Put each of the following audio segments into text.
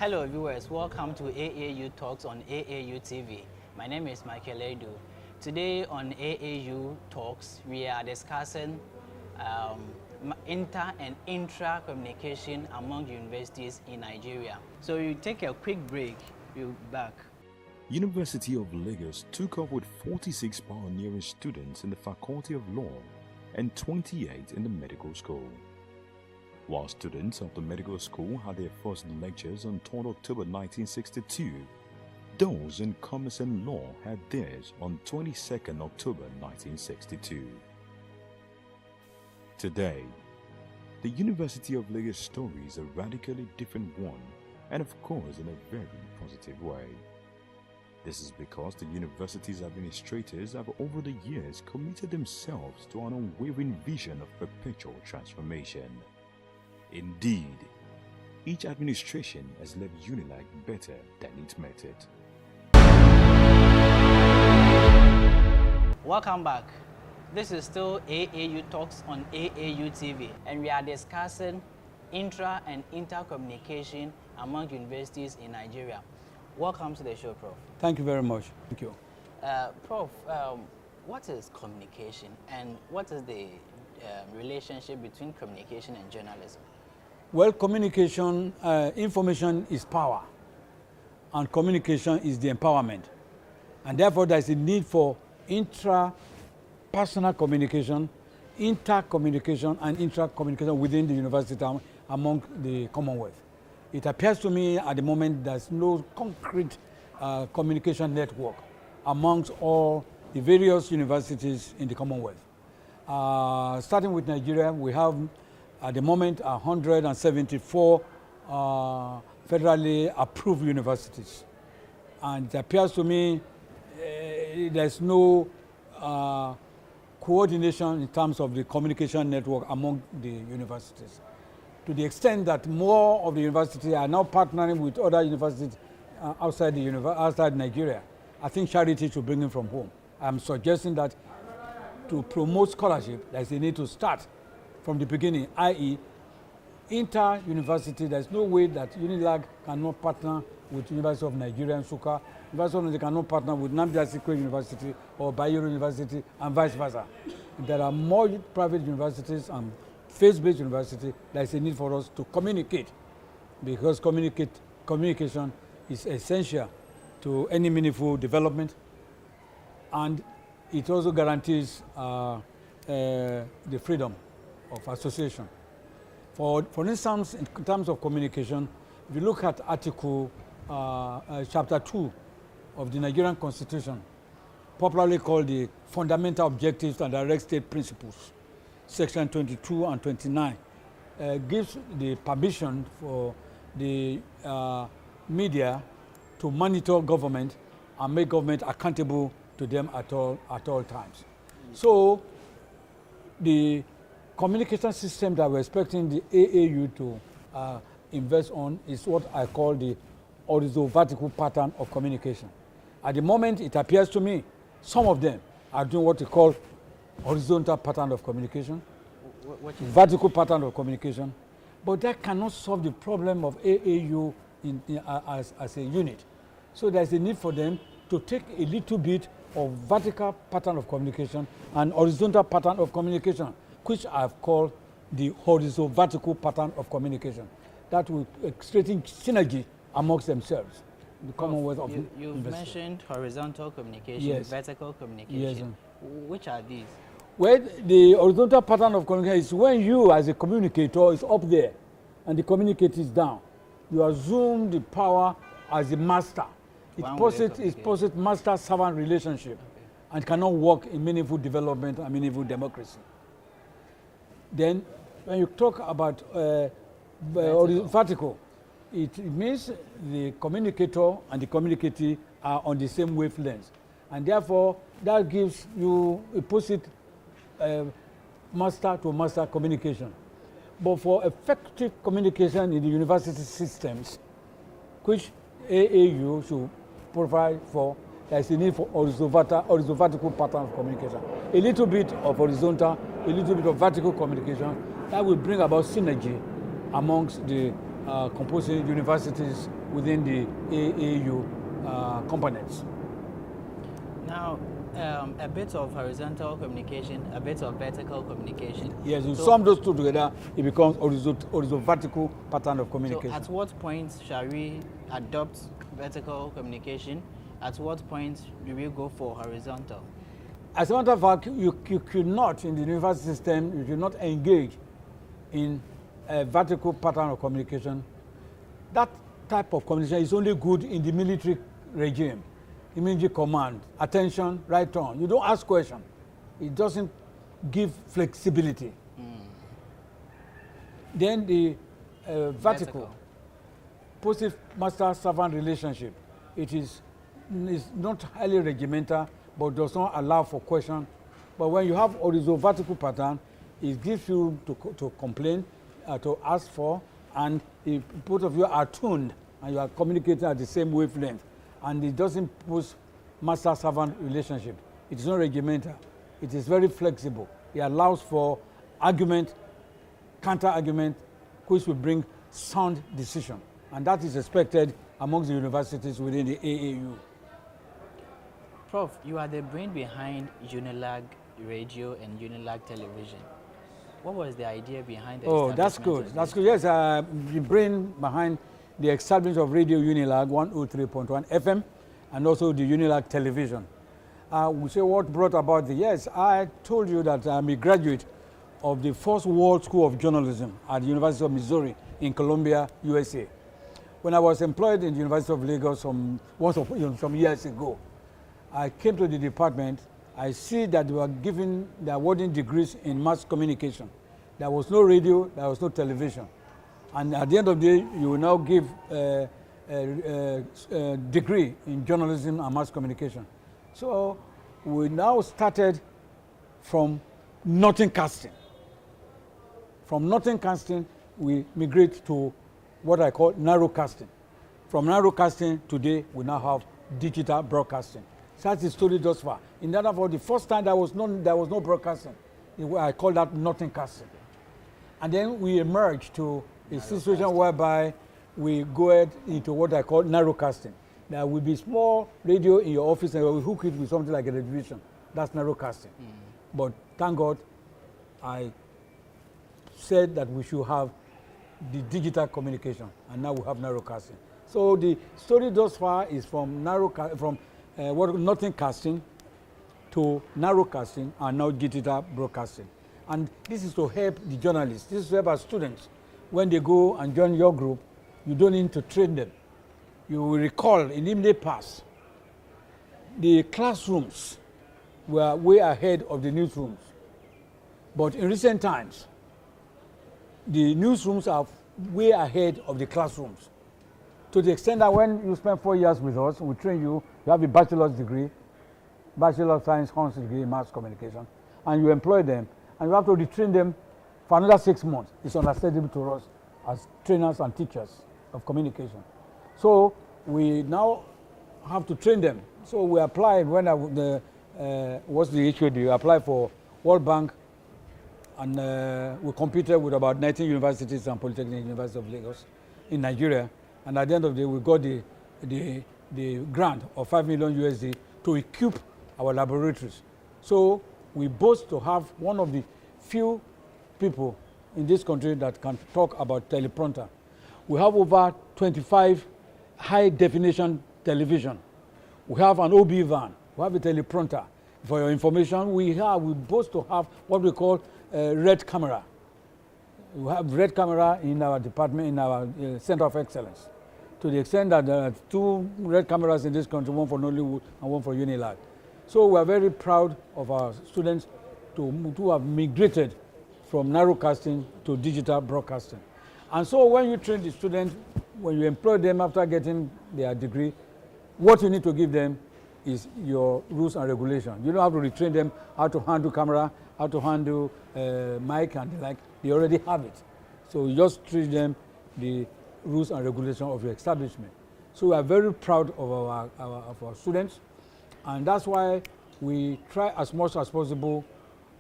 Hello viewers, welcome to AAU Talks on AAU TV. My name is Aidoo. Today on AAU Talks, we are discussing inter and intra communication among universities in Nigeria. So you take a quick break, we'll be back. University of Lagos took up with 46 pioneering students in the Faculty of Law and 28 in the medical school. While students of the medical school had their first lectures on 3rd October 1962, those in commerce and law had theirs on 22nd October 1962. Today, the University of Lagos story is a radically different one, and of course in a very positive way. This is because the university's administrators have over the years committed themselves to an unwavering vision of perpetual transformation. Indeed, each administration has left UNILAG better than it met it. Welcome back. This is still AAU Talks on AAU TV, and we are discussing intra and inter communication among universities in Nigeria. Welcome to the show, Prof. Thank you very much. Thank you. Prof, what is communication and what is the relationship between communication and journalism? Well, communication, information is power, and communication is the empowerment. And therefore, there is a need for intra-personal communication, inter-communication, and intra-communication within the university among the Commonwealth. It appears to me at the moment there's no concrete communication network amongst all the various universities in the Commonwealth. Starting with Nigeria, we have at the moment 174 federally approved universities. And it appears to me there's no coordination in terms of the communication network among the universities. To the extent that more of the universities are now partnering with other universities outside Nigeria, I think charity should bring it from home. I'm suggesting that to promote scholarship, there's a need to start from the beginning, i.e. inter-university. There's no way that UNILAG cannot partner with University of Nigeria and Nsukka. University of Nigeria cannot partner with Nnamdi Azikiwe University or Bayero University and vice versa. There are more private universities and faith-based universities. There's a need for us to communicate, because communication is essential to any meaningful development, and it also guarantees the freedom of association. For instance, in terms of communication, if you look at Article Chapter 2 of the Nigerian Constitution, popularly called the Fundamental Objectives and Direct State Principles, Section 22 and 29, gives the permission for the media to monitor government and make government accountable to them at all times. So the communication system that we're expecting the AAU to invest on is what I call the horizontal-vertical pattern of communication. At the moment, it appears to me some of them are doing what we call horizontal pattern of communication, vertical pattern of communication, but that cannot solve the problem of AAU as a unit. So there's a need for them to take a little bit of vertical pattern of communication and horizontal pattern of communication, which I've called the horizontal-vertical pattern of communication. That will strengthen synergy amongst themselves. The Commonwealth of You've mentioned horizontal communication, yes, vertical communication. Yes. Which are these? Well, the horizontal pattern of communication is when you, as a communicator, is up there and the communicator is down. You assume the power as a master. It posits master-servant relationship, and cannot work in meaningful development and meaningful democracy. Then, when you talk about vertical, it means the communicator and the communicatee are on the same wavelength, and therefore that gives you a posit master-to-master communication. But for effective communication in the university systems, which AAU should provide for, there is a need for horizontal pattern of communication. A little bit of horizontal, a little bit of vertical communication, that will bring about synergy amongst the composing universities within the AAU components. Now, a bit of horizontal communication, a bit of vertical communication. Yes, you sum those two together, it becomes horizontal pattern of communication. So at what point shall we adopt vertical communication? At what point do we go for horizontal? As a matter of fact, you could not, in the university system, you should not engage in a vertical pattern of communication. That type of communication is only good in the military regime, immediate command, attention, right on. You don't ask questions. It doesn't give flexibility. Then the vertical, positive master-servant relationship, it is not highly regimental, but does not allow for question. But when you have horizontal vertical pattern, it gives you to complain, to ask for, and if both of you are tuned and you are communicating at the same wavelength, and it doesn't pose master-servant relationship. It is not regimental. It is very flexible. It allows for argument, counter-argument, which will bring sound decision. And that is expected amongst the universities within the AAU. Prof, you are the brain behind UNILAG Radio and UNILAG Television. What was the idea behind the Oh, that's good. That's good. Yes, the brain behind the establishment of Radio UNILAG 103.1 FM and also the UNILAG Television. We say what brought about the, yes, I told you that I'm a graduate of the first World School of Journalism at the University of Missouri in Columbia, USA. When I was employed in the University of Lagos some years ago, I came to the department. I see that they were awarding degrees in mass communication. There was no radio, there was no television. And at the end of the day, you will now give a degree in journalism and mass communication. So we now started from nothing casting. From nothing casting, we migrate to what I call narrow casting. From narrow casting, today we now have digital broadcasting. So that's the story thus far. In other words, the first time there was no broadcasting. I call that nothing casting. And then we emerged to a situation whereby we go ahead into what I call narrow casting. There will be small radio in your office and we hook it with something like a television. That's narrow casting. But thank God, I said that we should have the digital communication, and now we have narrow casting. So the story thus far is from nothing casting to narrow casting and now digital broadcasting. And this is to help the journalists. This is to help our students. When they go and join your group, you don't need to train them. You will recall in immediate past, the classrooms were way ahead of the newsrooms. But in recent times, the newsrooms are way ahead of the classrooms. To the extent that when you spend 4 years with us, we train you, you have a bachelor's degree, Bachelor of Science, honors degree in mass communication, and you employ them, and you have to retrain them for another 6 months. It's understandable to us as trainers and teachers of communication. So we now have to train them. So we applied when what's the issue? You apply for World Bank, and we competed with about 19 universities and Polytechnic University of Lagos in Nigeria. And at the end of the day, we got the grant of $5 million USD to equip our laboratories. So we boast to have one of the few people in this country that can talk about teleprompter. We have over 25 high-definition television. We have an OB van. We have a teleprompter. For your information, we boast to have what we call red camera. We have red camera in our department, in our Center of Excellence, to the extent that there are 2 red cameras in this country, one for Nollywood and one for UNILAG. So we are very proud of our students to have migrated from narrowcasting to digital broadcasting. And so when you train the students, when you employ them after getting their degree, what you need to give them is your rules and regulations. You don't have to retrain them how to handle camera, how to handle mic and the like. They already have it. So you just treat them the rules and regulations of your establishment. So we are very proud of our students, and that's why we try as much as possible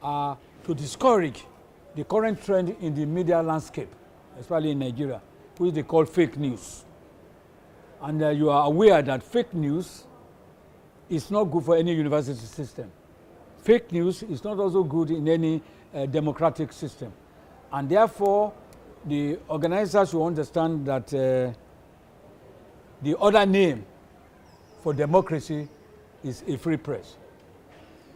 to discourage the current trend in the media landscape, especially in Nigeria, which they call fake news. And you are aware that fake news is not good for any university system. Fake news is not also good in any democratic system. And therefore, the organizers will understand that the other name for democracy is a free press.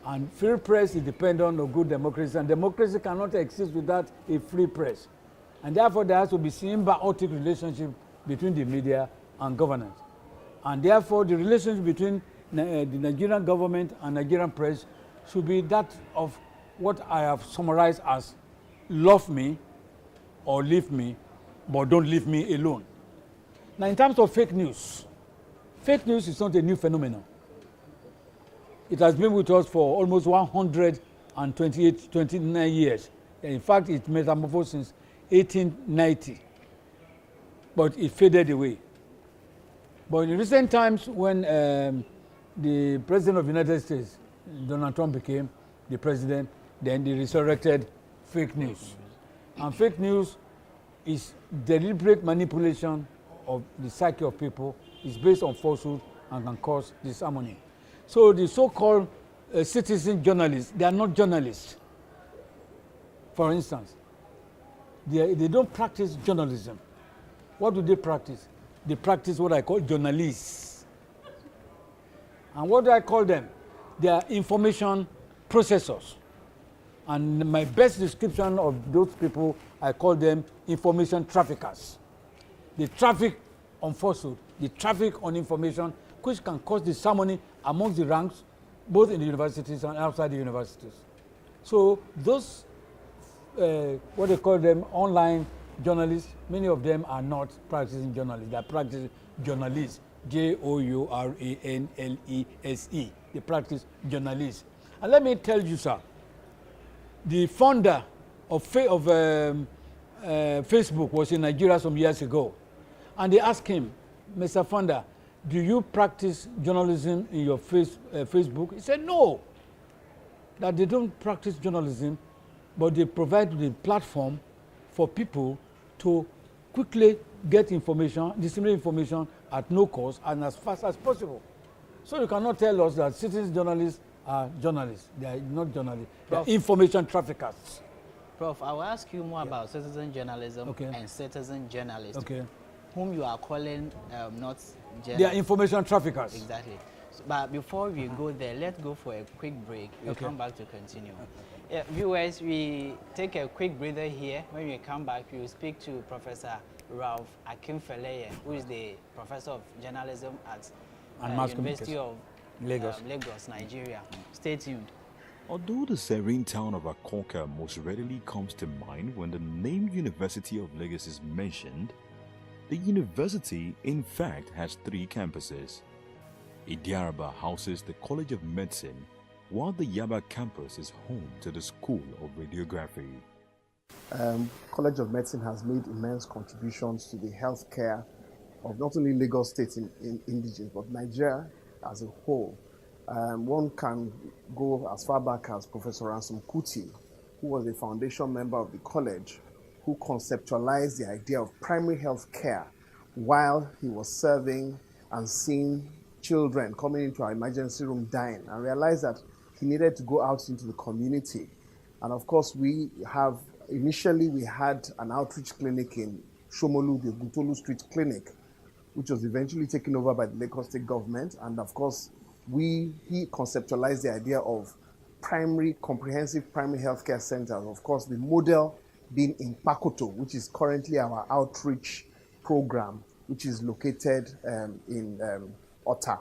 And free press is dependent on good democracy, and democracy cannot exist without a free press. And therefore, there has to be symbiotic relationship between the media and governance. And therefore, the relationship between the Nigerian government and Nigerian press should be that of what I have summarized as love me or leave me, but don't leave me alone. Now, in terms of fake news is not a new phenomenon. It has been with us for almost 29 years. In fact, it metamorphosed since 1890, but it faded away. But in recent times, when the President of the United States, Donald Trump, became the president, then they resurrected fake news. And fake news is deliberate manipulation of the psyche of people. It's based on falsehood and can cause disharmony. So the so-called citizen journalists, they are not journalists. For instance, they don't practice journalism. What do they practice? They practice what I call journalists. And what do I call them? They are information processors. And my best description of those people, I call them information traffickers. They traffic on falsehood, they traffic on information, which can cause disharmony amongst the ranks, both in the universities and outside the universities. So those, what they call them, online journalists, many of them are not practicing journalists. They are practicing journalists, Journalese. They practice journalists. And let me tell you, sir, the founder of Facebook was in Nigeria some years ago. And they asked him, Mr. Founder, do you practice journalism in your Facebook? He said, no, that they don't practice journalism, but they provide the platform for people to quickly get information, disseminate information at no cost and as fast as possible. So you cannot tell us that citizen journalists are journalists. They are not journalists. They are information traffickers. Prof, I will ask you more about citizen journalism and citizen journalists, whom you are calling not journalists. They are information traffickers. Exactly. So, but before we go there, let's go for a quick break. We'll come back to continue. Viewers, we take a quick breather here. When we come back, we will speak to Professor Prof. Akinfeleye, who is the Professor of Journalism at University of Lagos, Nigeria. Stay tuned. Although the serene town of Akoka most readily comes to mind when the name University of Lagos is mentioned, the university in fact has 3 campuses. Idiaraba houses the College of Medicine, while the Yaba campus is home to the School of Radiography. College of Medicine has made immense contributions to the healthcare of not only Lagos State in indigenous, but Nigeria as a whole. One can go as far back as Professor Ransom Kuti, who was a foundation member of the college, who conceptualized the idea of primary health care while he was serving and seeing children coming into our emergency room dying, and realized that he needed to go out into the community. And of course, initially we had an outreach clinic in Shomolu, the Gutolu Street Clinic, which was eventually taken over by the Lagos State government. And of course, he conceptualized the idea of comprehensive primary healthcare centers. Of course, the model being in Pakoto, which is currently our outreach program, which is located in Ota.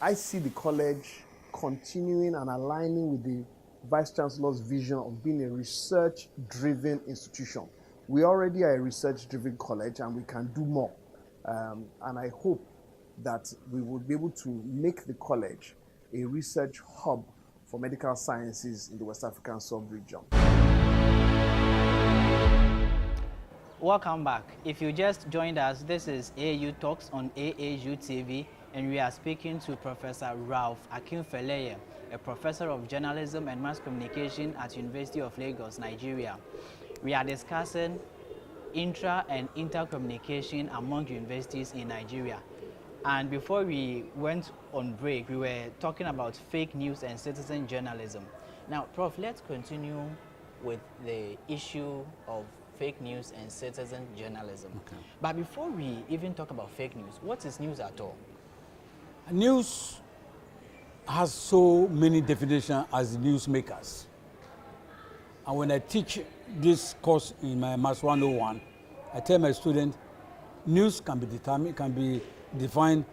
I see the college continuing and aligning with the Vice Chancellor's vision of being a research-driven institution. We already are a research-driven college, and we can do more. And I hope that we will be able to make the college a research hub for medical sciences in the West African sub-region. Welcome back. If you just joined us, this is AAU Talks on AAU TV, and we are speaking to Professor Prof. Akinfeleye, a professor of journalism and mass communication at University of Lagos, Nigeria. We are discussing intra and intercommunication among universities in Nigeria. And before we went on break, we were talking about fake news and citizen journalism. Now, Prof, let's continue with the issue of fake news and citizen journalism. Okay. But before we even talk about fake news, what is news at all? News has so many definitions as newsmakers. And when I teach this course in my Maths 101, I tell my students, news can be defined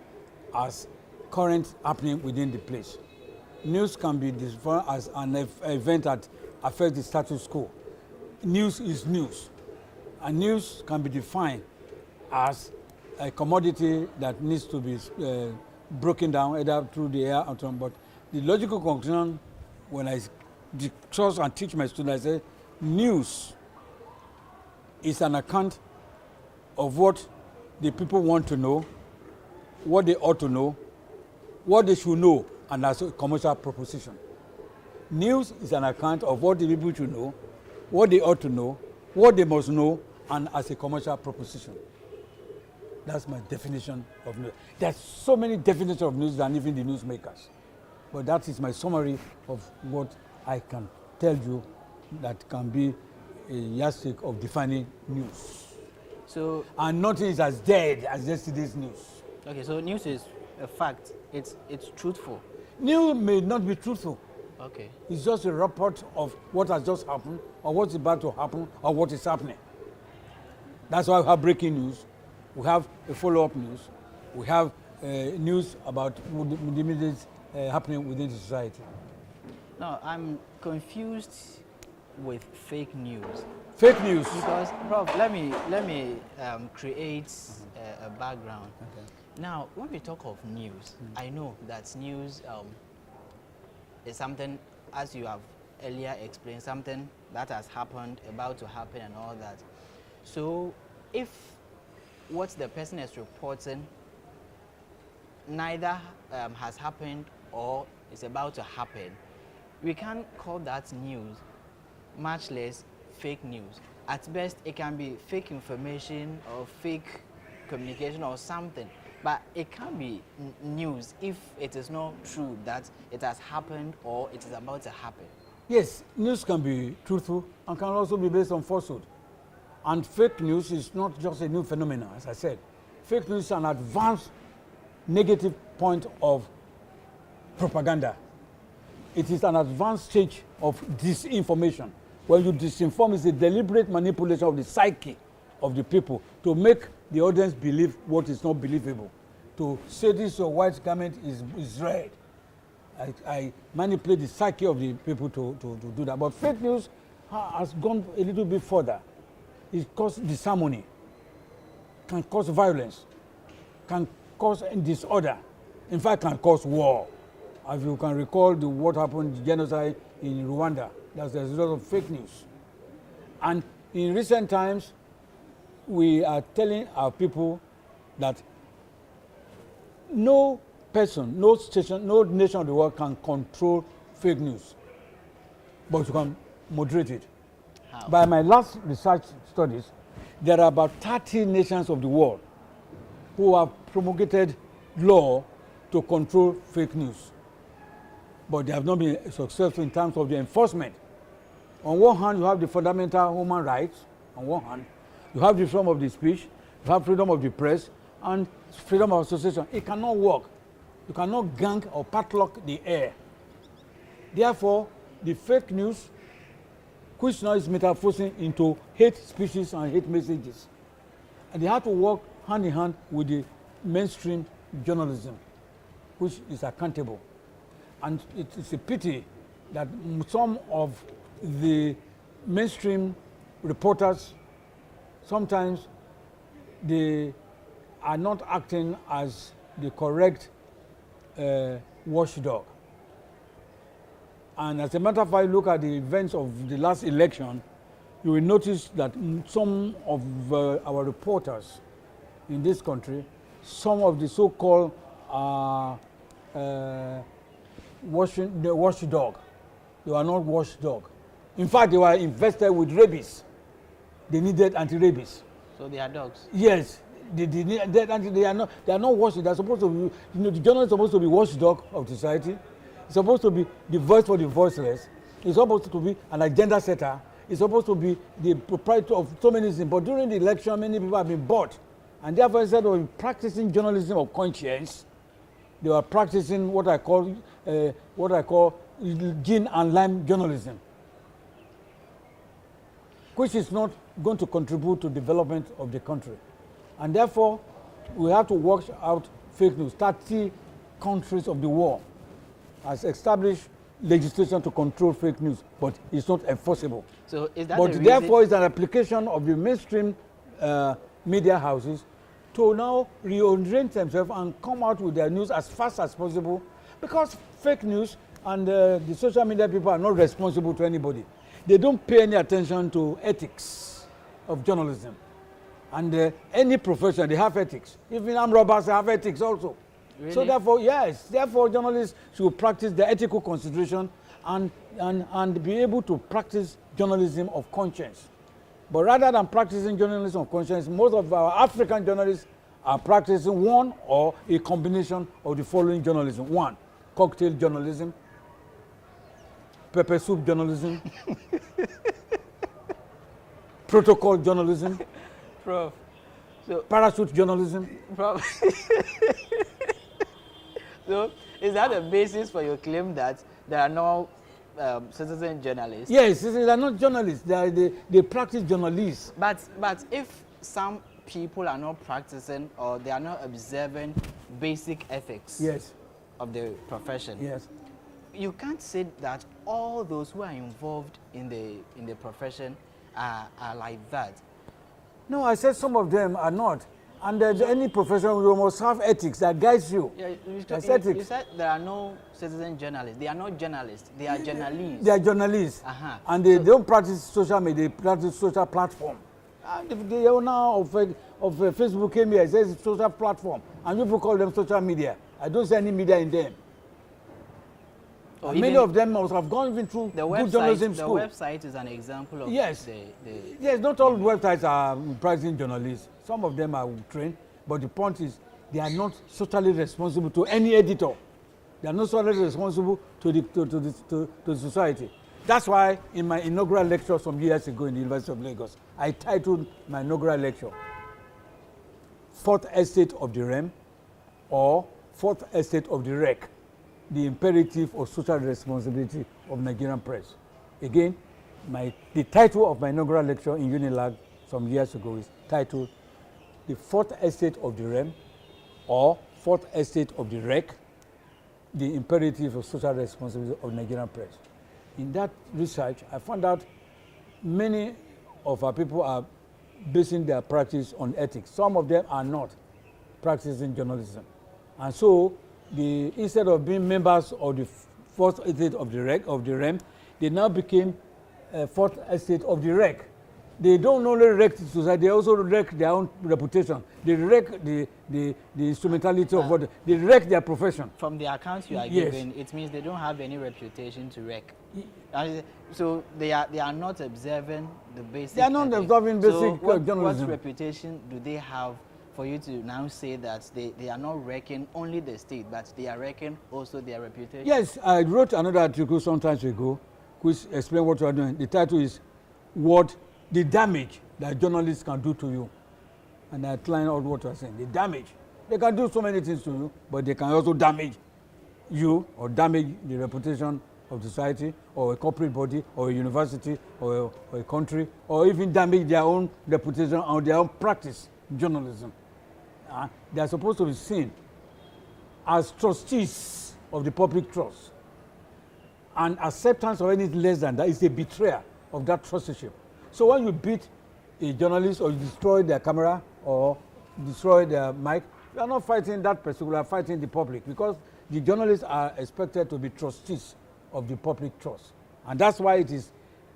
as current happening within the place. News can be defined as an event that affects the status quo. News is news. And news can be defined as a commodity that needs to be broken down either through the air or something. But the logical conclusion, when I discuss and teach my students, I say news is an account of what the people want to know, what they ought to know, what they should know, and as a commercial proposition. News is an account of what the people should know, what they ought to know, what they must know, and as a commercial proposition. That's my definition of news. There's so many definitions of news than even the newsmakers. But that is my summary of what I can tell you that can be a yardstick of defining news. So, and nothing is as dead as yesterday's news. okay, so news is a fact. It's truthful. News may not be truthful. Okay. It's just a report of what has just happened, or what's about to happen, or what is happening. That's why we have breaking news. We have a follow-up news. We have news about the images happening within the society. Now, I'm confused with fake news. Fake news. Because, Prof, let me create a background. Okay. Now, when we talk of news, I know that news is something, as you have earlier explained, something that has happened, about to happen, and all that. So, if what the person is reporting neither has happened or is about to happen, we can't call that news, much less fake news. At best, it can be fake information or fake communication or something, but it can't be news if it is not true that it has happened or it is about to happen. Yes, news can be truthful and can also be based on falsehood. And fake news is not just a new phenomenon, as I said. Fake news is an advanced negative point of propaganda. It is an advanced stage of disinformation. When you disinform, it's a deliberate manipulation of the psyche of the people to make the audience believe what is not believable. To say this your white garment is red. I manipulate the psyche of the people to do that. But fake news has gone a little bit further. It causes disharmony, can cause violence, can cause disorder, in fact can cause war. As you can recall what happened, the genocide in Rwanda, that's a result of fake news. And in recent times, we are telling our people that no person, no station, no nation of the world can control fake news, but you can moderate it. How? By my last research studies, there are about 30 nations of the world who have promulgated law to control fake news. But they have not been successful in terms of the enforcement. On one hand, you have the fundamental human rights, on one hand. You have the freedom of the speech, you have freedom of the press, and freedom of association. It cannot work. You cannot gang or padlock the air. Therefore, the fake news, which now is metamorphosing into hate speeches and hate messages. And they have to work hand in hand with the mainstream journalism, which is accountable. And it is a pity that some of the mainstream reporters, sometimes they are not acting as the correct watchdog. And as a matter of fact, look at the events of the last election, you will notice that some of our reporters in this country, some of the so-called watchdog, they were not watchdog. In fact, they were invested with rabies. They needed anti-rabies. So they are dogs? Yes, They are not watched. They are supposed to be, the journalist is supposed to be watchdog of society. It's supposed to be the voice for the voiceless. It's supposed to be an agenda setter. It's supposed to be the proprietor of so many things. But during the election, many people have been bought. And therefore, instead of practicing journalism of conscience, they were practicing what I call gin and lime journalism, which is not going to contribute to development of the country. And therefore, we have to watch out fake news. 30 countries of the world has established legislation to control fake news, but it's not enforceable. So is that but the reason? Therefore, it's an application of the mainstream media houses to now reorient themselves and come out with their news as fast as possible, because fake news and the social media people are not responsible to anybody. They don't pay any attention to ethics of journalism. And any profession, they have ethics. Even armed robbers have ethics also. Really? So therefore, yes, therefore journalists should practice the ethical consideration and be able to practice journalism of conscience. But rather than practicing journalism of conscience, most of our African journalists are practicing one or a combination of the following journalism. One, cocktail journalism, pepper soup journalism, protocol journalism, Prof. So, parachute journalism. Prof. So, is that the basis for your claim that there are no citizen journalists? Yes, they are not journalists. They practice journalists. But if some people are not practicing or they are not observing basic ethics Yes. of the profession, Yes. you can't say that all those who are involved in the profession are like that. No, I said some of them are not. And any profession, you must have ethics that guides you. Yeah, you said there are no citizen journalists. They are not journalists. They are journalists. They are journalists. Uh-huh. And they don't practice social media, they practice social platform. And if the owner of Facebook came here, it says it's social platform. And people call them social media. I don't see any media in them. Many of them must have gone even through good journalism school. The website is an example of yes. Yes, not all websites are practicing journalists. Some of them are trained, but the point is they are not socially responsible to any editor. They are not socially responsible to the society. That's why in my inaugural lecture some years ago in the University of Lagos, I titled my inaugural lecture, Fourth Estate of the Realm or Fourth Estate of the Wreck, the imperative of social responsibility of Nigerian press. Again, the title of my inaugural lecture in UNILAG some years ago is titled The Fourth Estate of the Realm or Fourth Estate of the Wreck, the imperative of social responsibility of Nigerian press. In that research, I found out many of our people are basing their practice on ethics. Some of them are not practicing journalism. And so, instead of being members of the Fourth Estate of the Realm, they now became Fourth Estate of the Wreck. They don't only wreck the society, they also wreck their own reputation. They wreck the instrumentality of what they wreck their profession. From the accounts you are giving, it means they don't have any reputation to wreck. So they are not observing the basic. They are not observing basic journalism. What reputation do they have for you to now say that they are not wrecking only the state, but they are wrecking also their reputation? Yes, I wrote another article some time ago which explains what you are doing. The title is What the Damage That Journalists Can Do to You. And I outline out what you are saying. The damage. They can do so many things to you, but they can also damage you or damage the reputation of society or a corporate body or a university or a country, or even damage their own reputation or their own practice in journalism. They are supposed to be seen as trustees of the public trust. And acceptance of anything less than that is a betrayal of that trusteeship. So when you beat a journalist or you destroy their camera or destroy their mic, you are not fighting that person, you are fighting the public, because the journalists are expected to be trustees of the public trust. And that's why it is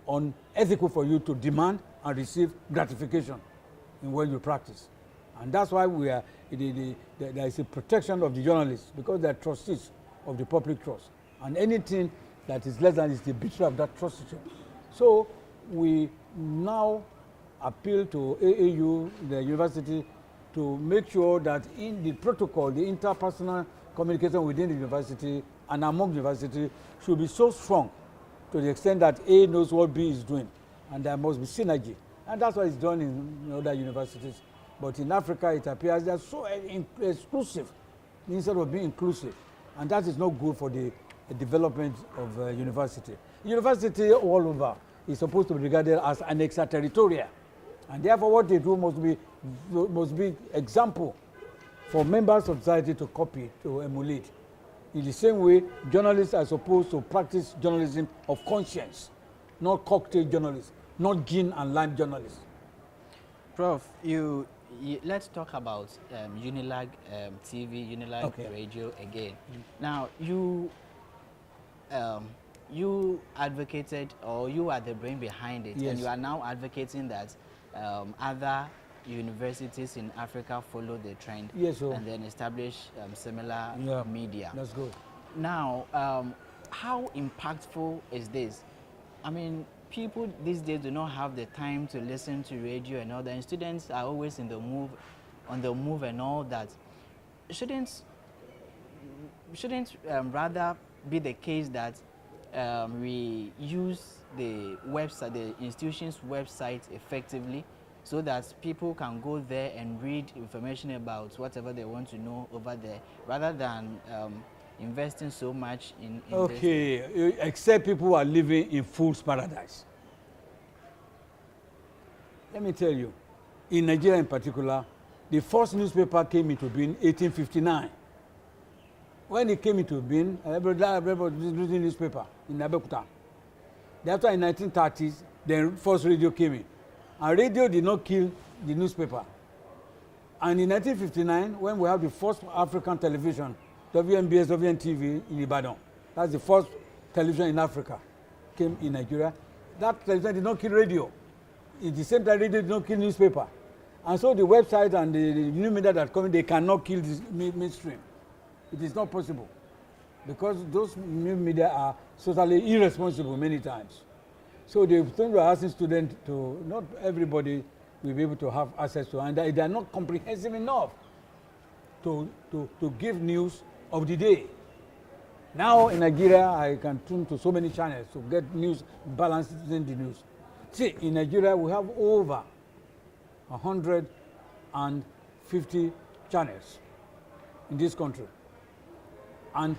unethical for you to demand and receive gratification in when you practice. And that's why there is a protection of the journalists, because they are trustees of the public trust. And anything that is less than is the betrayal of that trusteeship. So we now appeal to AAU, the university, to make sure that in the protocol, the interpersonal communication within the university and among university should be so strong to the extent that A knows what B is doing, and there must be synergy. And that's what is done in other universities. But in Africa, it appears they're so exclusive instead of being inclusive. And that is not good for the development of university. University all over is supposed to be regarded as an extraterritorial. And therefore, what they do must be example for members of society to copy, to emulate. In the same way, journalists are supposed to practice journalism of conscience, not cocktail journalism, not gin and lime journalism. Prof, let's talk about UNILAG TV, UNILAG radio again. Now, you advocated, or you are the brain behind it, and you are now advocating that other universities in Africa follow the trend and then establish similar media. That's good. Now, how impactful is this? I mean, people these days do not have the time to listen to radio and all that, and students are always on the move and all that. Shouldn't rather be the case that we use the website, the institution's website effectively, so that people can go there and read information about whatever they want to know over there, rather than investing so much in this? Except people who are living in fool's paradise. Let me tell you, in Nigeria in particular, the first newspaper came into being in 1859. When it came into being, everybody was reading newspaper in Abeokuta. After in 1930s, the first radio came in. And radio did not kill the newspaper. And in 1959, when we have the first African television, WNBS, WNTV in Ibadan, that's the first television in Africa, came in Nigeria. That television did not kill radio. At the same time, radio did not kill newspaper. And so the website and the new media that come in, they cannot kill this mainstream. It is not possible. Because those new media are totally irresponsible many times. So the thing we're asking students to, not everybody will be able to have access to, and they are not comprehensive enough to give news of the day. Now in Nigeria, I can tune to so many channels to get news, balancing the news. See, in Nigeria, we have over 150 channels in this country. And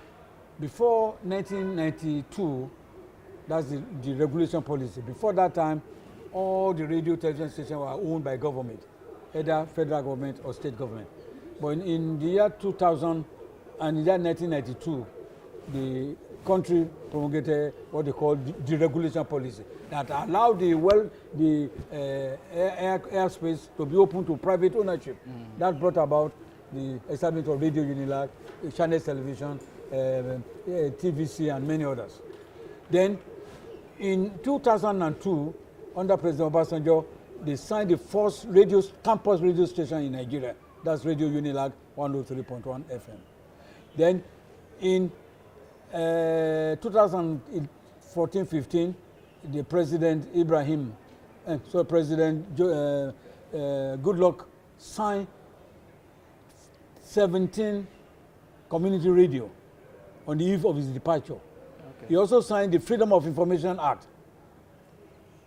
before 1992, that's the regulation policy. Before that time, all the radio television stations were owned by government, either federal government or state government. But in the year 2000 and in the year 1992, the country promulgated what they call deregulation policy that allowed the airspace to be open to private ownership. That brought about the establishment of Radio UNILAG, Channel Television, TVC, and many others. Then, in 2002, under President Obasanjo, they signed the first campus radio station in Nigeria. That's Radio UNILAG 103.1 FM. Then, in 2014-15, the President President Goodluck signed 17 community radio on the eve of his departure. He also signed the Freedom of Information Act,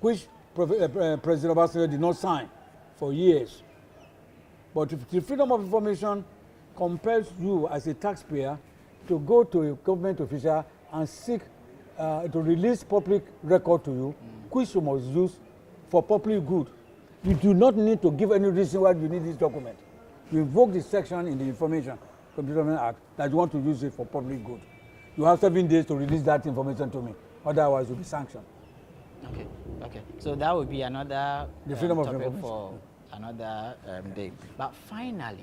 which President Obasanjo did not sign for years. But the Freedom of Information compels you as a taxpayer to go to a government official and seek to release public record to you, which you must use for public good. You do not need to give any reason why you need this document. You invoke the section in the Information Computer Act that you want to use it for public good. You have 7 days to release that information to me, otherwise you'll be sanctioned. Okay. So that would be another topic for another day. But finally,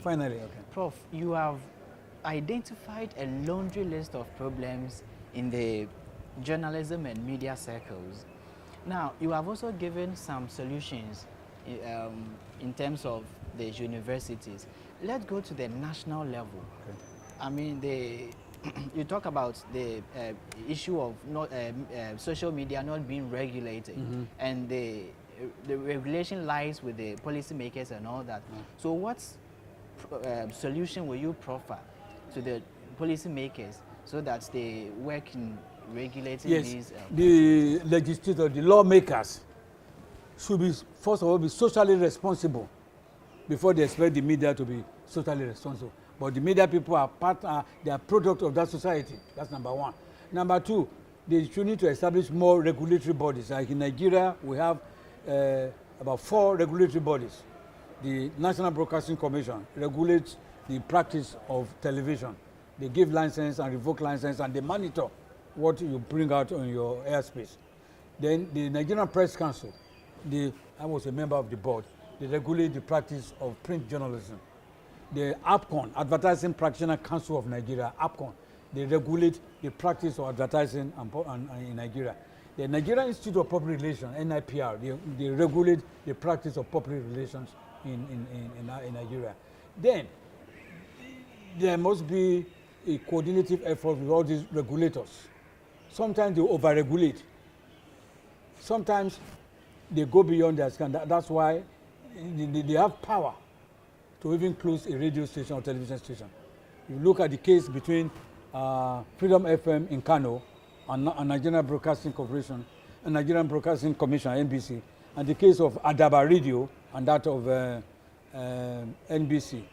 Prof, you have identified a laundry list of problems in the journalism and media circles. Now, you have also given some solutions in terms of the universities. Let's go to the national level. I mean, you talk about the issue of social media not being regulated, and the regulation lies with the policymakers and all that. So what solution will you proffer to the policymakers so that they work in regulating Yes, these? The legislators, the lawmakers should be, first of all, be socially responsible before they expect the media to be socially responsible. But the media people are they are product of that society. That's number one. Number two, they should need to establish more regulatory bodies. Like in Nigeria, we have about 4 regulatory bodies. The National Broadcasting Commission regulates the practice of television. They give license and revoke license, and they monitor what you bring out on your airspace. Then the Nigerian Press Council, I was a member of the board. They regulate the practice of print journalism. The APCON, Advertising Practitioner Council of Nigeria, APCON, they regulate the practice of advertising in Nigeria. The Nigerian Institute of Public Relations, NIPR, they regulate the practice of public relations in Nigeria. Then there must be a coordinative effort with all these regulators. Sometimes they over-regulate. Sometimes they go beyond their scan. That's why they have power to even close a radio station or television station. You look at the case between Freedom FM in Kano and Nigerian Broadcasting Corporation and Nigerian Broadcasting Commission, NBC, and the case of Adaba Radio and that of NBC.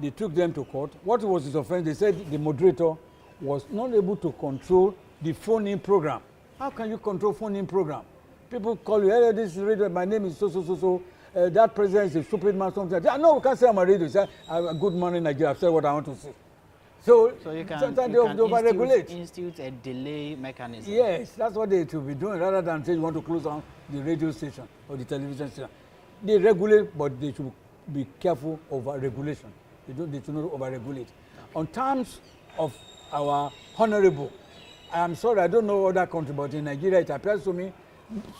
They took them to court. What was his offense? They said the moderator was not able to control the phone-in program. How can you control phone-in program? People call you, hey, this is radio, my name is so. That president is a stupid man, something. No, we can't say I'm a radio. Say, good morning, Nigeria. I've said what I want to say. So you can, sometimes you they over-regulate. Institute a delay mechanism. Yes, that's what they should be doing, rather than say you want to close down the radio station or the television station. They regulate, but they should be careful over regulation. They should not over-regulate. On terms of our honorable, I am sorry, I don't know other country, but in Nigeria, it appears to me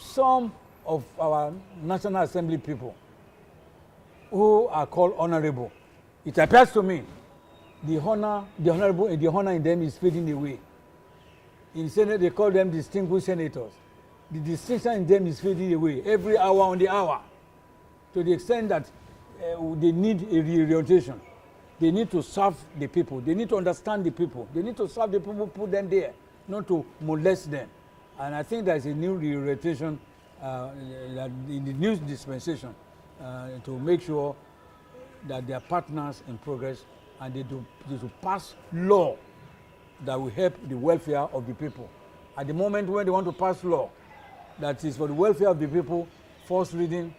some of our National Assembly people who are called honorable, it appears to me the honor in them is fading away. In Senate, they call them distinguished senators. The distinction in them is fading away every hour on the hour, to the extent that they need a reorientation. They need to serve the people. They need to understand the people. They need to serve the people who put them there, not to molest them. And I think there's a new reorientation in the new dispensation to make sure that they are partners in progress, and they should pass law that will help the welfare of the people. At the moment when they want to pass law that is for the welfare of the people, first reading,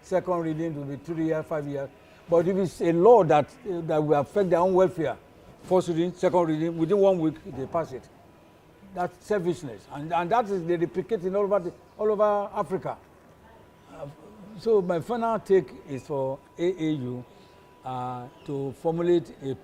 second reading will be 3 years, 5 years. But if it's a law that will affect their own welfare, first reading, second reading, within 1 week they pass it. That's selfishness, and that is they replicate in all over Africa. So my final take is for AAU to formulate a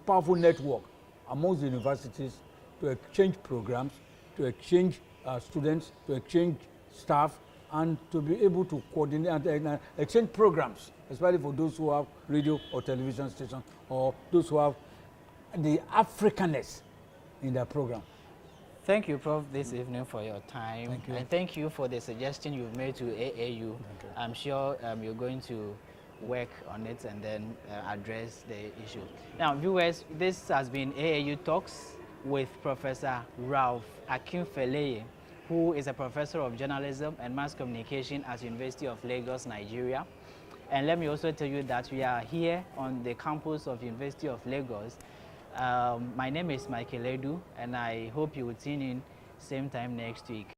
powerful network amongst the universities to exchange programs, to exchange students, to exchange staff, and to be able to coordinate and exchange programs, especially for those who have radio or television stations, or those who have the Africanness in their program. Thank you, Prof, this evening for your time. Thank you. And thank you for the suggestion you've made to AAU. I'm sure you're going to work on it and then address the issue. Now, viewers, this has been AAU Talks with Professor Ralph Akinfeleye, who is a professor of journalism and mass communication at University of Lagos, Nigeria. And let me also tell you that we are here on the campus of University of Lagos. My name is Aidoo, and I hope you will tune in same time next week.